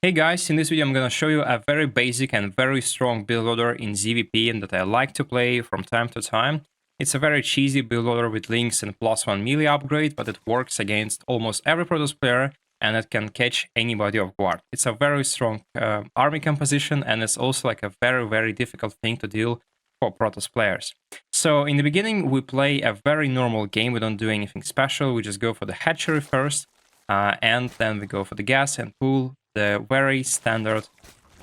Hey guys, in this video I'm gonna show you a very basic and very strong build order in ZVP and that I like to play from time to time. It's a very cheesy build order with links and +1 melee upgrade, but it works against almost every Protoss player and it can catch anybody off guard. It's a very strong army composition and it's also like a very difficult thing to deal for Protoss players. So in the beginning we play a very normal game, we don't do anything special, we just go for the hatchery first and then we go for the gas and pool. The very standard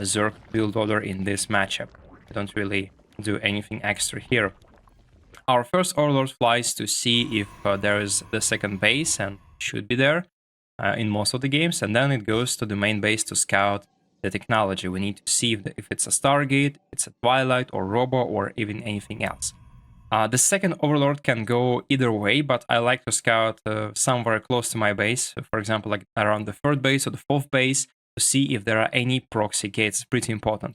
Zerg build order in this matchup. We don't really do anything extra here. Our first overlord flies to see if there is the second base, and should be there in most of the games, and then it goes to the main base to scout the technology. We need to see if it's a Stargate, it's a Twilight or Robo or even anything else. The second overlord can go either way, but I like to scout somewhere close to my base, for example like around the third base or the fourth base, to see if there are any proxy gates. Pretty important.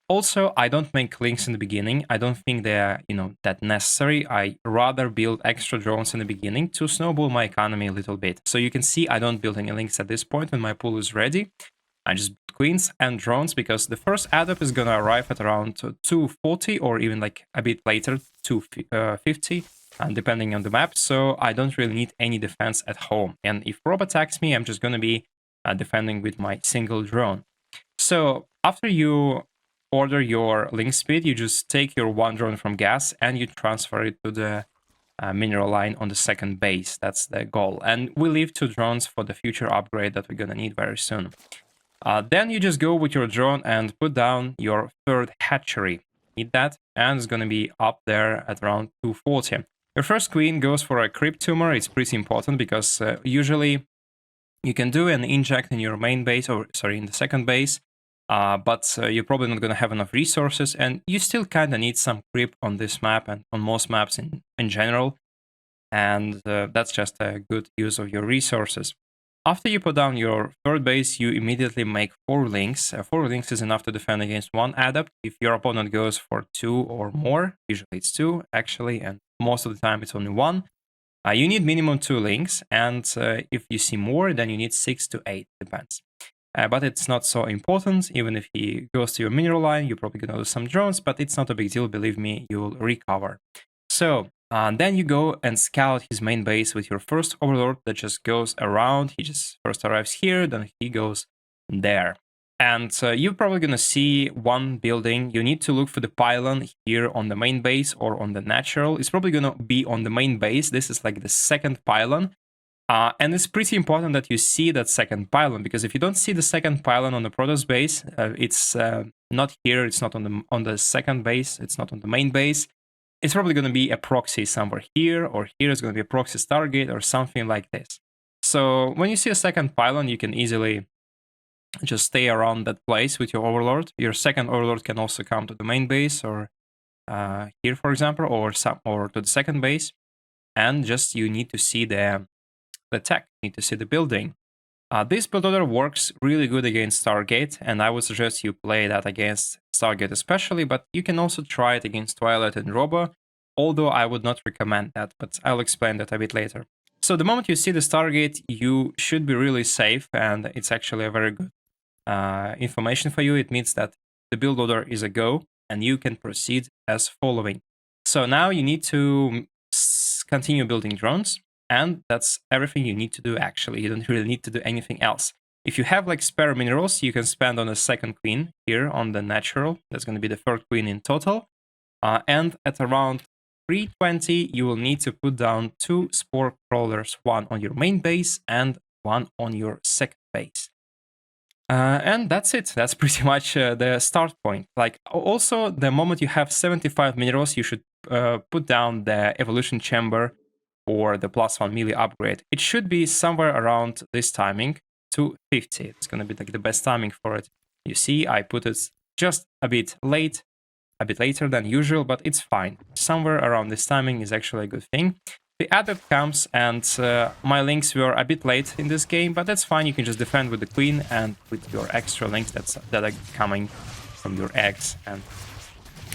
Also, I don't make links in the beginning. I don't think they are, that necessary. I rather build extra drones in the beginning to snowball my economy a little bit. So you can see I don't build any links at this point when my pool is ready. I just build queens and drones because the first add-up is gonna arrive at around 240 or even like a bit later, 250, depending on the map. So I don't really need any defense at home. And if Rob attacks me, I'm just gonna be defending with my single drone. So after you order your link speed, you just take your one drone from gas and you transfer it to the mineral line on the second base. That's the goal. And we leave 2 drones for the future upgrade that we're gonna need very soon. Then you just go with your drone and put down your third hatchery. Need that, and it's gonna be up there at around 240. Your first queen goes for a crypt tumor. It's pretty important because usually you can do an inject in your main base, or sorry, in the second base, but you're probably not going to have enough resources, and you still kind of need some creep on this map and on most maps in general, and that's just a good use of your resources. After you put down your third base, you immediately make 4 links. 4 links is enough to defend against 1 adept. If your opponent goes for 2 or more, usually it's 2 actually, and most of the time it's only 1. You need minimum 2 links, and if you see more, then you need 6 to 8, depends. But it's not so important. Even if he goes to your mineral line, you're probably gonna lose some drones, but it's not a big deal, believe me, you'll recover. So then you go and scout his main base with your first overlord that just goes around. He just first arrives here, then he goes there. And you're probably gonna see one building. You need to look for the pylon here on the main base or on the natural. It's probably gonna be on the main base. This is like the second pylon. And it's pretty important that you see that second pylon, because if you don't see the second pylon on the Protoss base, it's not here, it's not on the second base, it's not on the main base. It's probably gonna be a proxy somewhere here, or here is gonna be a proxy Stargate or something like this. So when you see a second pylon, you can easily just stay around that place with your overlord. Your second overlord can also come to the main base or here, for example, or to the second base, and just you need to see the tech, you need to see the building. This build order works really good against Stargate, and I would suggest you play that against Stargate especially, but you can also try it against Twilight and Robo, although I would not recommend that, but I'll explain that a bit later. So the moment you see the Stargate, you should be really safe, and it's actually a very good information for you. It means that the build order is a go, and you can proceed as following. So now you need to continue building drones, and that's everything you need to do actually. You don't really need to do anything else. If you have like spare minerals, you can spend on a second queen here on the natural. That's going to be the third queen in total. And at around 320, you will need to put down 2 spore crawlers, 1 on your main base and 1 on your second base. And that's it. That's pretty much the start point. Like also, the moment you have 75 minerals, you should put down the evolution chamber or the +1 melee upgrade. It should be somewhere around this timing, 250. It's gonna be like the best timing for it. You see, I put it just a bit late, a bit later than usual, but it's fine. Somewhere around this timing is actually a good thing. The adept comes, and my links were a bit late in this game, but that's fine. You can just defend with the queen and with your extra links that are coming from your eggs, and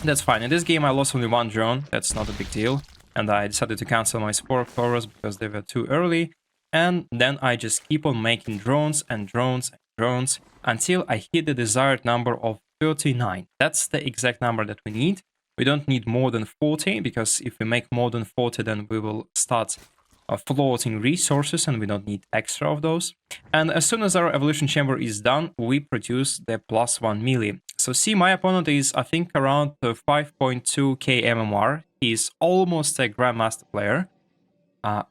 that's fine. In this game, I lost only 1 drone. That's not a big deal. And I decided to cancel my spore crawlers because they were too early. And then I just keep on making drones and drones and drones. until I hit the desired number of 39. That's the exact number that we need. We don't need more than 40, because if we make more than 40, then we will start floating resources, and we don't need extra of those. And as soon as our evolution chamber is done, we produce the +1 melee. So see, my opponent is, I think, around 5.2k MMR. He's almost a Grandmaster player,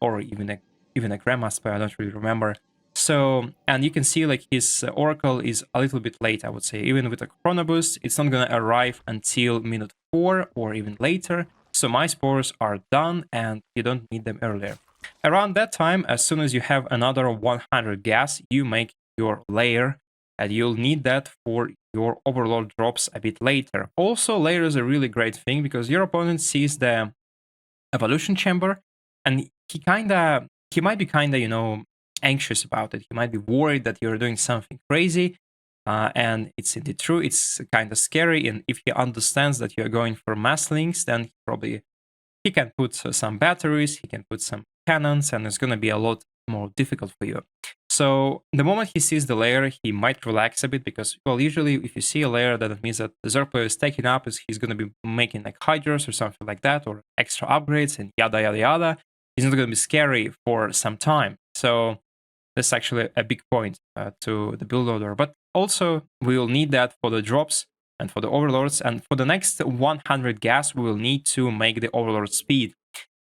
or even a Grandmaster player, I don't really remember. So, and you can see like his Oracle is a little bit late, I would say. Even with a Chrono Boost, it's not gonna arrive until minute 4 or even later. So my spores are done and you don't need them earlier. Around that time, as soon as you have another 100 gas, you make your layer, and you'll need that for your overlord drops a bit later. Also, layer is a really great thing because your opponent sees the evolution chamber, and he might be kinda, you know, anxious about it. He might be worried that you're doing something crazy, and it's indeed true. It's kind of scary, and if he understands that you're going for mass links, then he can put some batteries, he can put some cannons, and it's going to be a lot more difficult for you. So the moment he sees the layer, he might relax a bit because, well, usually if you see a layer, that means that the Zerg player is taking up, he's going to be making like Hydras or something like that, or extra upgrades and yada yada yada. He's not going to be scary for some time. So that's actually a big point to the build order. But also we will need that for the drops and for the overlords, and for the next 100 gas we will need to make the overlord speed.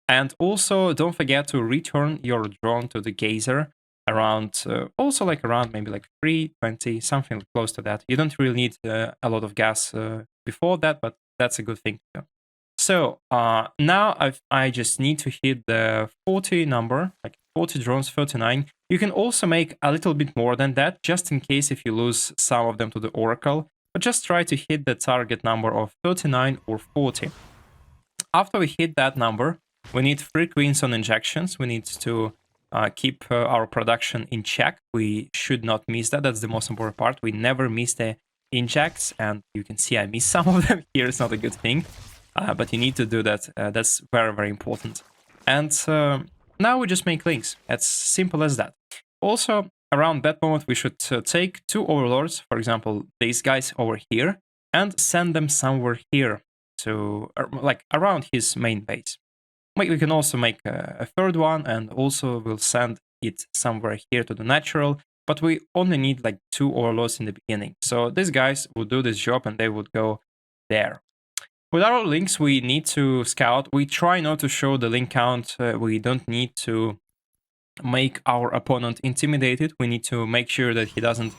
And also don't forget to return your drone to the gazer around also like around maybe like 320, something close to that. You don't really need a lot of gas before that, but that's a good thing to do. So now I just need to hit the 40 number, like 40 drones, 39. You can also make a little bit more than that, just in case if you lose some of them to the Oracle. But just try to hit the target number of 39 or 40. After we hit that number, we need 3 queens on injections. We need to keep our production in check. We should not miss that. That's the most important part. We never miss the injects, and you can see I missed some of them here. It's not a good thing, but you need to do that. That's very, very important. And now we just make links. It's simple as that. Also, around that moment, we should take 2 overlords, for example, these guys over here, and send them somewhere here to, like, around his main base. We can also make a third one, and also we'll send it somewhere here to the natural, but we only need like 2 overlords in the beginning. So these guys would do this job and they would go there. With our links, we need to scout. We try not to show the link count. We don't need to make our opponent intimidated. We need to make sure that he doesn't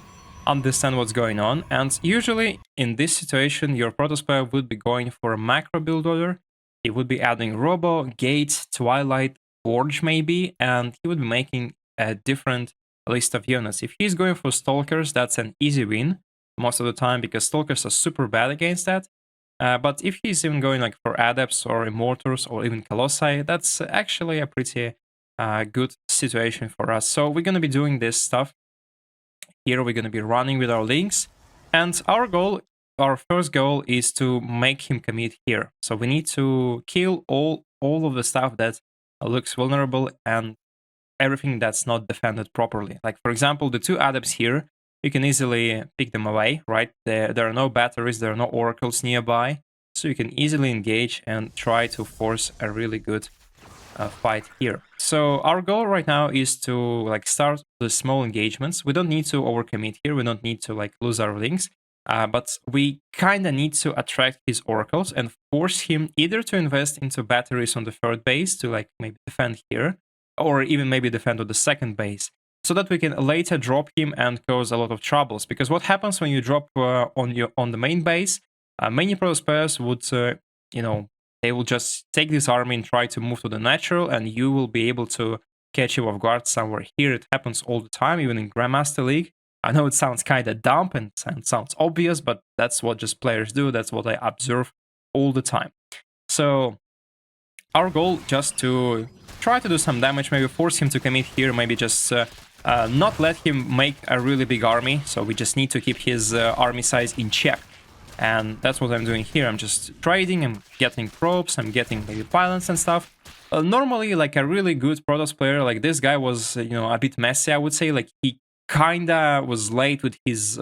understand what's going on. And usually in this situation, your Protoss player would be going for a macro build order. He would be adding Robo, Gate, Twilight, Forge maybe, and he would be making a different list of units. If he's going for Stalkers, that's an easy win most of the time because Stalkers are super bad against that. But if he's even going like for Adepts or Immortals or even Colossi, that's actually a pretty good situation for us. So we're going to be doing this stuff. Here we're going to be running with our links. And our first goal is to make him commit here. So we need to kill all of the stuff that looks vulnerable and everything that's not defended properly. Like, for example, the 2 Adepts here, you can easily pick them away, right? There are no batteries, there are no oracles nearby, so you can easily engage and try to force a really good fight here. So our goal right now is to like start the small engagements. We don't need to overcommit here, we don't need to like lose our links, but we kind of need to attract his oracles and force him either to invest into batteries on the 3rd base to like maybe defend here, or even maybe defend on the 2nd base, so that we can later drop him and cause a lot of troubles. Because what happens when you drop on the main base, many Protoss players would, you know, they will just take this army and try to move to the natural, and you will be able to catch him off guard somewhere here. It happens all the time, even in Grandmaster League. I know it sounds kind of dumb and sounds obvious, but that's what just players do. That's what I observe all the time. So our goal just to try to do some damage, maybe force him to commit here, maybe just not let him make a really big army. So we just need to keep his army size in check. And that's what I'm doing here. I'm just trading, I'm getting probes, I'm getting maybe pilots and stuff. Normally, like a really good Protoss player, like this guy was, you know, a bit messy, I would say. Like he kinda was late with his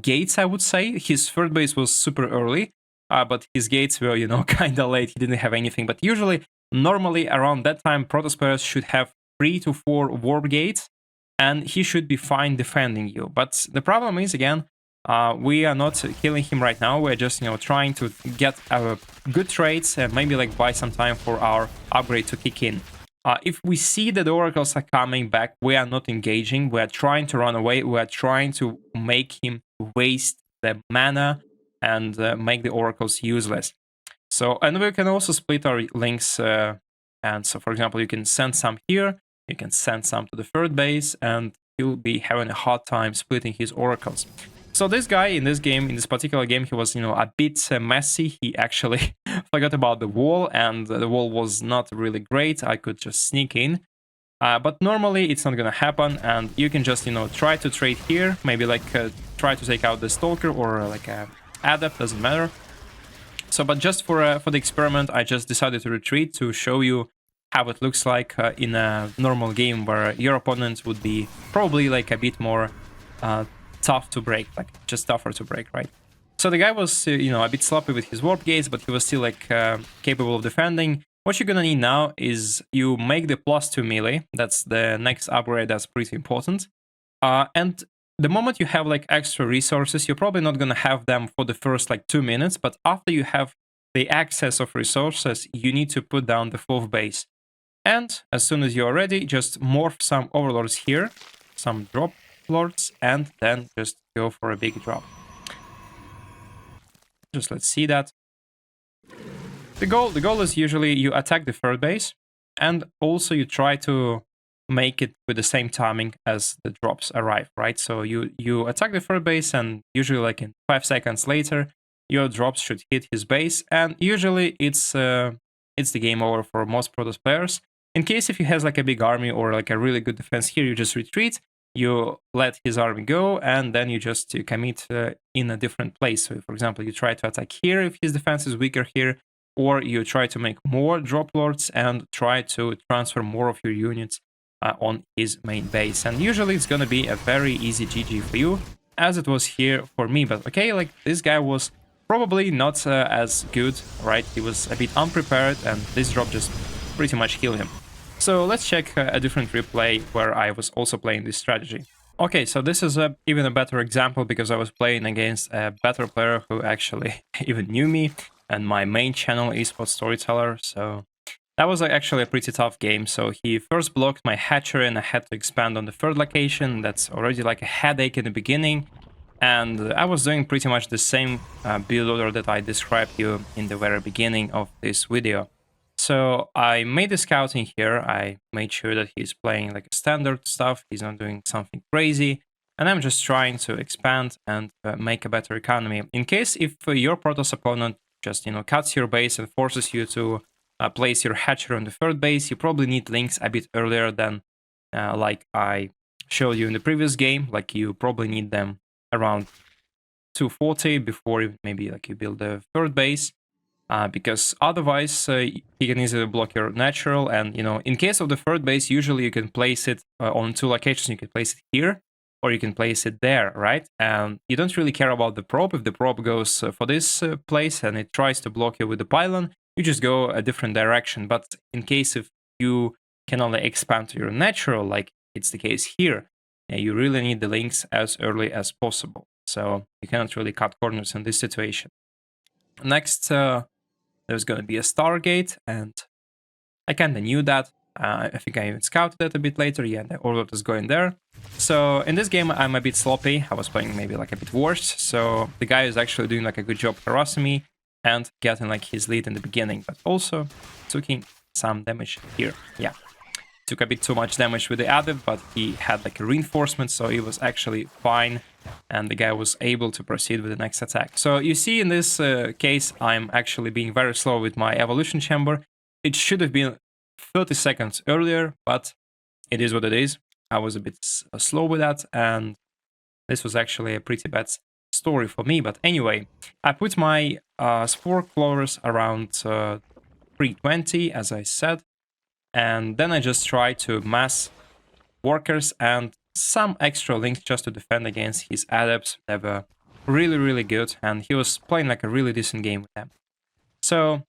gates, I would say. His third base was super early, but his gates were, you know, kinda late. He didn't have anything. But usually, normally around that time, Protoss players should have 3 to 4 warp gates, and he should be fine defending you. But the problem is, again, we are not killing him right now. We're just, you know, trying to get our good trades and maybe like buy some time for our upgrade to kick in. If we see that the oracles are coming back, we are not engaging. We are trying to run away. We are trying to make him waste the mana and make the oracles useless. So, and we can also split our links. And so, for example, you can send some here. You can send some to the third base, and he'll be having a hard time splitting his oracles. So this guy in this game, in this particular game, he was, you know, a bit messy. He actually forgot about the wall, and the wall was not really great. I could just sneak in. But normally it's not gonna happen, and you can just, you know, try to trade here. Maybe like try to take out the Stalker or like a Adept, doesn't matter. So, but just for the experiment, I just decided to retreat to show you how it looks like in a normal game where your opponent would be probably like a bit more tough to break, like just tougher to break, right? So the guy was, you know, a bit sloppy with his warp gates, but he was still like capable of defending. What you're gonna need now is you make the +2 melee. That's the next upgrade. That's pretty important. And the moment you have like extra resources, you're probably not gonna have them for the first like 2 minutes. But after you have the excess of resources, you need to put down the 4th base. And as soon as you're ready, just morph some overlords here, some drop lords, and then just go for a big drop. Just let's see that. The goal is usually you attack the third base, and also you try to make it with the same timing as the drops arrive, right? So you attack the third base, and usually like in 5 seconds later, your drops should hit his base, and usually it's the game over for most Protoss players. In case if he has like a big army or like a really good defense here, you just retreat, you let his army go, and then you just commit in a different place. So for example, you try to attack here if his defense is weaker here, or you try to make more drop lords and try to transfer more of your units on his main base. And usually it's gonna be a very easy GG for you, as it was here for me. But okay, like this guy was probably not as good, right? He was a bit unprepared, and this drop just pretty much killed him. So let's check a different replay where I was also playing this strategy. Okay, so this is even a better example because I was playing against a better player who actually even knew me, and my main channel esports storyteller. So that was actually a pretty tough game. So he first blocked my hatchery, and I had to expand on the 3rd location. That's already like a headache in the beginning. And I was doing pretty much the same build order that I described you in the very beginning of this video. So I made the scouting here. I made sure that he's playing like a standard stuff. He's not doing something crazy. And I'm just trying to expand and make a better economy. In case if your Protoss opponent just, you know, cuts your base and forces you to place your hatchery on the 3rd base, you probably need links a bit earlier than like I showed you in the previous game. Like you probably need them around 240 before maybe like you build the 3rd base. Because otherwise he can easily block your natural, and you know, in case of the 3rd base, usually you can place it on 2 locations. You can place it here, or you can place it there, right? And you don't really care about the probe. If the probe goes for this place and it tries to block you with the pylon, you just go a different direction. But in case if you can only expand to your natural, like it's the case here, you really need the links as early as possible. So you cannot really cut corners in this situation. Next, there's going to be a Stargate, and I kind of knew that. I think I even scouted it a bit later. Yeah, the overlord is going there. So in this game, I'm a bit sloppy. I was playing maybe like a bit worse. So the guy is actually doing like a good job harassing me and getting like his lead in the beginning, but also taking some damage here. Yeah, took a bit too much damage with the adept, but he had like a reinforcement, so he was actually fine. And the guy was able to proceed with the next attack. So you see in this case, I'm actually being very slow with my evolution chamber. It should have been 30 seconds earlier, but it is what it is. I was a bit slow with that, and this was actually a pretty bad story for me. But anyway, I put my spore clovers around 320, as I said, and then I just try to mass workers and some extra links just to defend against his adepts. They were really, really good, and he was playing like a really decent game with them. So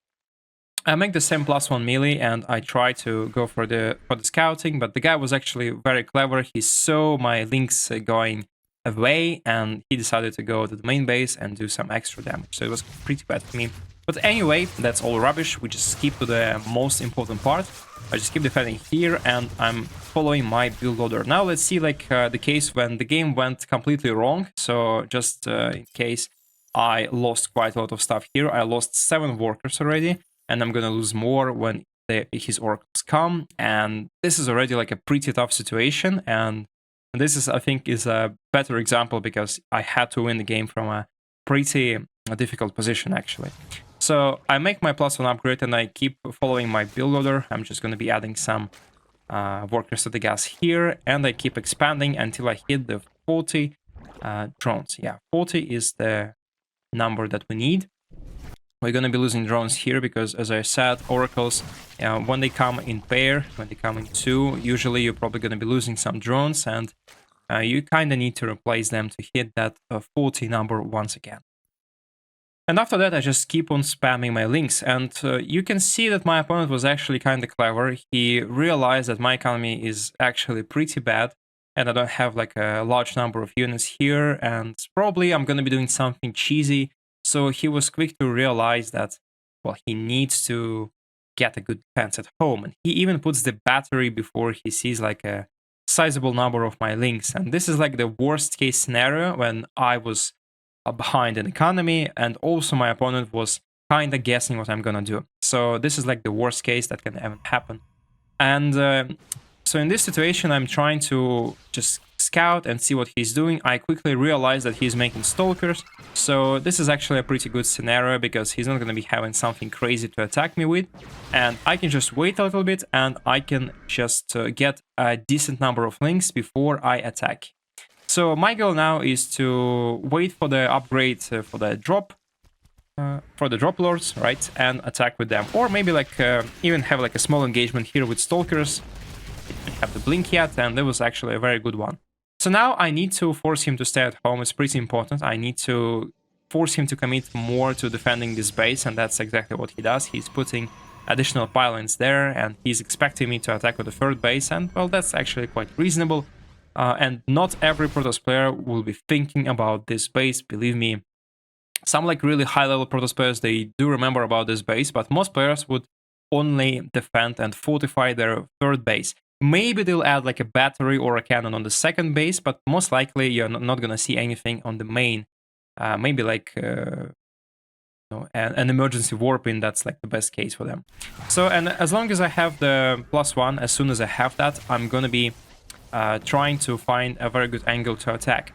I make the same +1 melee, and I try to go for the scouting, but the guy was actually very clever. He saw my links going away, and he decided to go to the main base and do some extra damage. So it was pretty bad for me. But anyway, that's all rubbish. We just skip to the most important part. I just keep defending here, and I'm following my build order. Now let's see like the case when the game went completely wrong. So just in case I lost quite a lot of stuff here. I lost 7 workers already, and I'm gonna lose more when his oracles come. And this is already like a pretty tough situation. And this is, I think, is a better example because I had to win the game from a pretty difficult position actually. So I make my +1 upgrade and I keep following my build order. I'm just gonna be adding some workers to the gas here, and I keep expanding until I hit the 40 drones. Yeah, 40 is the number that we need. We're going to be losing drones here because, as I said, oracles, when they come in pair, when they come in 2, usually you're probably going to be losing some drones, and you kind of need to replace them to hit that 40 number once again. And after that, I just keep on spamming my links, and you can see that my opponent was actually kind of clever. He realized that my economy is actually pretty bad, and I don't have like a large number of units here, and probably I'm going to be doing something cheesy. So he was quick to realize that, well, he needs to get a good defense at home. And he even puts the battery before he sees like a sizable number of my links. And this is like the worst case scenario when I was behind in economy, and also my opponent was kind of guessing what I'm going to do. So this is like the worst case that can ever happen. And so in this situation, I'm trying to just scout and see what he's doing. I quickly realize that he's making stalkers. So this is actually a pretty good scenario because he's not going to be having something crazy to attack me with. And I can just wait a little bit and I can just get a decent number of links before I attack. So my goal now is to wait for the upgrade for the drop lords, right, and attack with them. Or maybe like even have like a small engagement here with stalkers. Didn't have the blink yet, and that was actually a very good one. So now I need to force him to stay at home. It's pretty important. I need to force him to commit more to defending this base, and that's exactly what he does. He's putting additional pylons there, and he's expecting me to attack with the 3rd base, and well, that's actually quite reasonable. And not every Protoss player will be thinking about this base, believe me. Some like really high-level Protoss players, they do remember about this base, but most players would only defend and fortify their 3rd base. Maybe they'll add like a battery or a cannon on the 2nd base, but most likely you're not gonna see anything on the main. Maybe like an emergency warping, that's like the best case for them. So, and as long as I have the +1, as soon as I have that, I'm gonna be trying to find a very good angle to attack.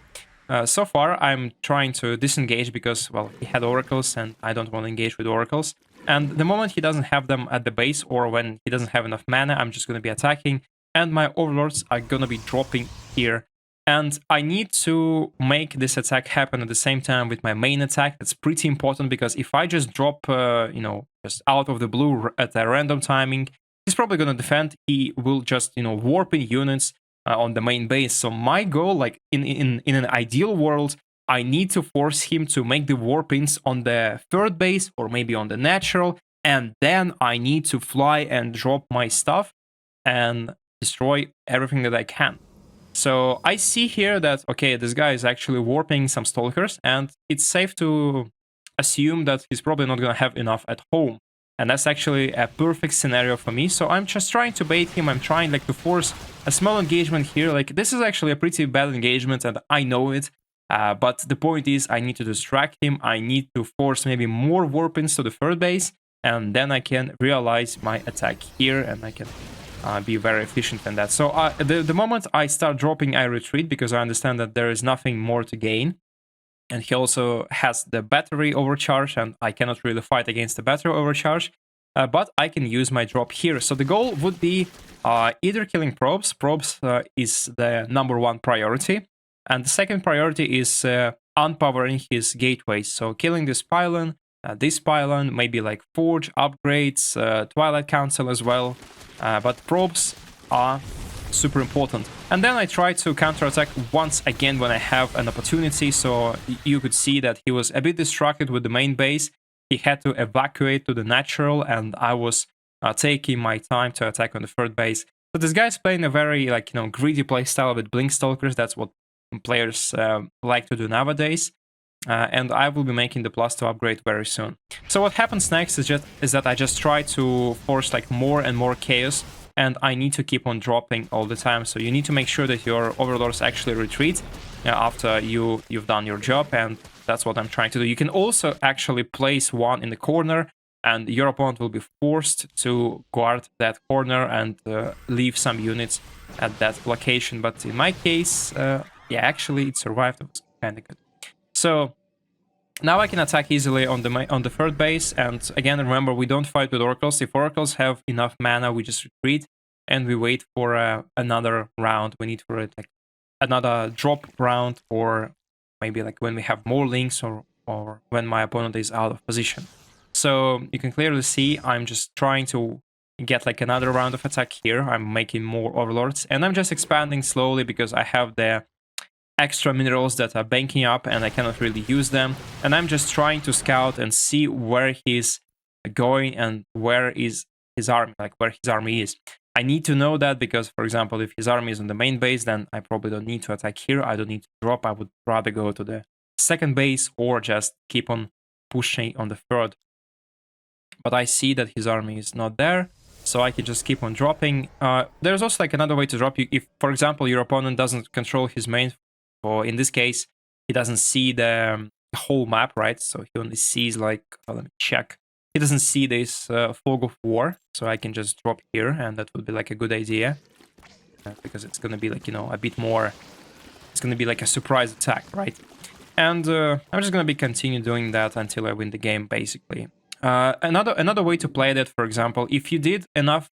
So far, I'm trying to disengage because, well, he had oracles and I don't want to engage with oracles. And the moment he doesn't have them at the base or when he doesn't have enough mana, I'm just going to be attacking. And my overlords are going to be dropping here. And I need to make this attack happen at the same time with my main attack. That's pretty important because if I just drop, just out of the blue at a random timing, he's probably going to defend. He will just, warping units on the main base. So my goal, like in an ideal world, I need to force him to make the warpings on the 3rd base or maybe on the natural, and then I need to fly and drop my stuff and destroy everything that I can. So I see here that, okay, this guy is actually warping some stalkers, and it's safe to assume that he's probably not going to have enough at home. And that's actually a perfect scenario for me. So I'm just trying to bait him. I'm trying like to force a small engagement here. Like this is actually a pretty bad engagement and I know it. But the point is I need to distract him. I need to force maybe more warpings to the 3rd base. And then I can realize my attack here and I can be very efficient in that. So the moment I start dropping, I retreat because I understand that there is nothing more to gain. And he also has the battery overcharge, and I cannot really fight against the battery overcharge, but I can use my drop here. So the goal would be either killing probes. Probes is the #1 priority, and the 2nd priority is unpowering his gateways. So killing this pylon, maybe like Forge, upgrades, Twilight Council as well. But probes are super important. And then I tried to counterattack once again when I have an opportunity, so you could see that he was a bit distracted with the main base. He had to evacuate to the natural, and I was taking my time to attack on the third base. So this guy's playing a very, like, you know, greedy playstyle with Blink Stalkers. That's what players like to do nowadays. And I will be making the +2 upgrade very soon. So what happens next is that I just try to force like more and more chaos, and I need to keep on dropping all the time. So you need to make sure that your overlords actually retreat after you've done your job, and that's what I'm trying to do. You can also actually place one in the corner, and your opponent will be forced to guard that corner and leave some units at that location. But in my case, yeah, actually it survived. It was kind of good. So now I can attack easily on the third base, and again, remember, we don't fight with oracles. If oracles have enough mana, we just retreat and we wait for another round. We need for it like another drop round, or maybe like when we have more links, or when my opponent is out of position. So you can clearly see I'm just trying to get like another round of attack here. I'm making more overlords, and I'm just expanding slowly because I have the extra minerals that are banking up and I cannot really use them. And I'm just trying to scout and see where he's going and where is his army, like where his army is. I need to know that because, for example, if his army is on the main base, then I probably don't need to attack here. I don't need to drop. I would rather go to the second base or just keep on pushing on the third. But I see that his army is not there, so I can just keep on dropping. There's also like another way to drop. If, for example, your opponent doesn't control his main, or in this case, he doesn't see the whole map, right? So he only sees like, let me check. He doesn't see this fog of war, so I can just drop here, and that would be like a good idea. Because it's gonna be like, you know, a bit more, it's gonna be like a surprise attack, right? And I'm just gonna be continue doing that until I win the game, basically. Another way to play that, for example, if you did enough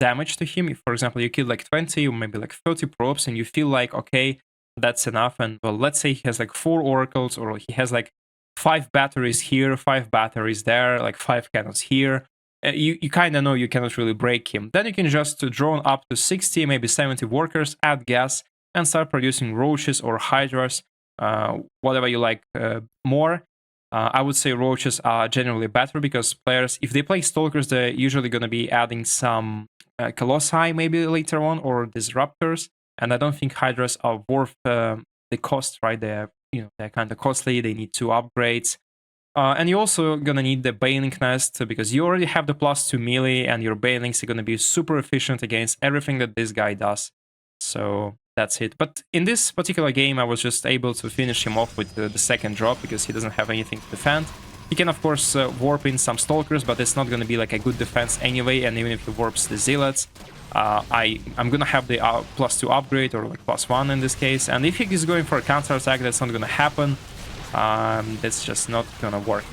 damage to him, if, for example, you killed like 20 or maybe like 30 probes, and you feel like, okay, that's enough, and well, let's say he has like 4 oracles, or he has like 5 batteries here, 5 batteries there, like 5 cannons here, you kind of know you cannot really break him. Then you can just drone up to 60, maybe 70 workers, add gas, and start producing roaches or hydras, whatever you like more. I would say roaches are generally better because players, if they play stalkers, they're usually going to be adding some colossi maybe later on, or disruptors. And I don't think hydras are worth the cost, right? They're kind of costly. They need 2 upgrades. And you're also gonna need the Baneling Nest because you already have the +2 melee, and your Banelings are gonna be super efficient against everything that this guy does. So that's it. But in this particular game, I was just able to finish him off with the second drop because he doesn't have anything to defend. He can, of course, warp in some stalkers, but it's not gonna be like a good defense anyway. And even if he warps the zealots, I'm gonna have the +2 upgrade, or like +1 in this case. And if he is going for a counterattack, that's not gonna happen. That's just not gonna work.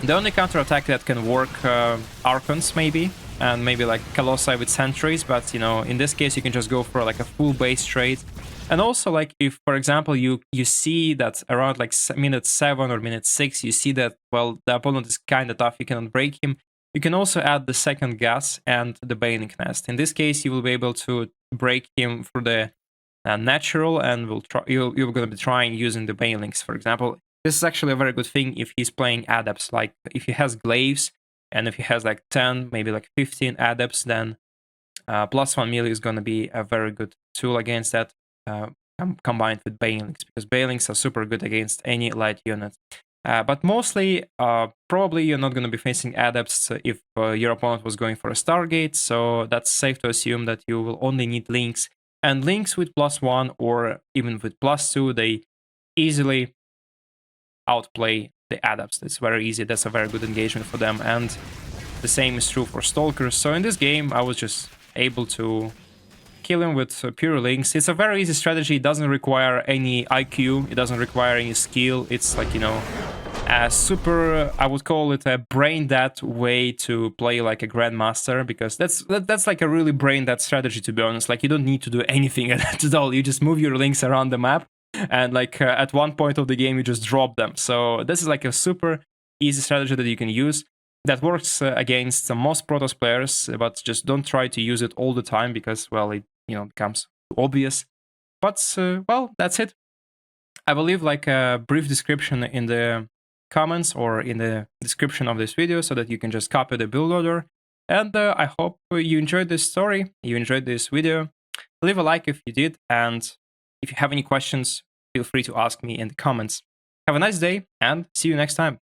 The only counterattack that can work, Archons maybe, and maybe like Colossi with sentries, but you know, in this case you can just go for like a full base trade. And also, like, if, for example, you see that around like minute 7 or minute 6, you see that, well, the opponent is kind of tough, you cannot break him, you can also add the second gas and the Baneling Nest. In this case, you will be able to break him through the natural, and you're going to be trying using the Banelings, for example. This is actually a very good thing if he's playing adepts. Like, if he has glaives, and if he has like 10, maybe like 15 adepts, then +1 melee is going to be a very good tool against that, combined with Banelings, because Banelings are super good against any light unit. But mostly, probably you're not going to be facing adepts if your opponent was going for a Stargate, so that's safe to assume that you will only need links. And links with +1 or even with +2, they easily outplay the adepts. It's very easy. That's a very good engagement for them. And the same is true for stalkers. So in this game, I was just able to kill him with pure links. It's a very easy strategy. It doesn't require any IQ. It doesn't require any skill. It's like, you know, a super, I would call it a brain-dead way to play like a grandmaster, because that's like a really brain-dead strategy, to be honest. Like, you don't need to do anything at all. You just move your links around the map, and like at one point of the game you just drop them. So this is like a super easy strategy that you can use, that works against most Protoss players, but just don't try to use it all the time, because, well, it becomes obvious. But well, that's it. I will leave like a brief description in the comments or in the description of this video so that you can just copy the build order. And I hope you enjoyed this story, you enjoyed this video. Leave a like if you did, and if you have any questions, feel free to ask me in the comments. Have a nice day, and see you next time.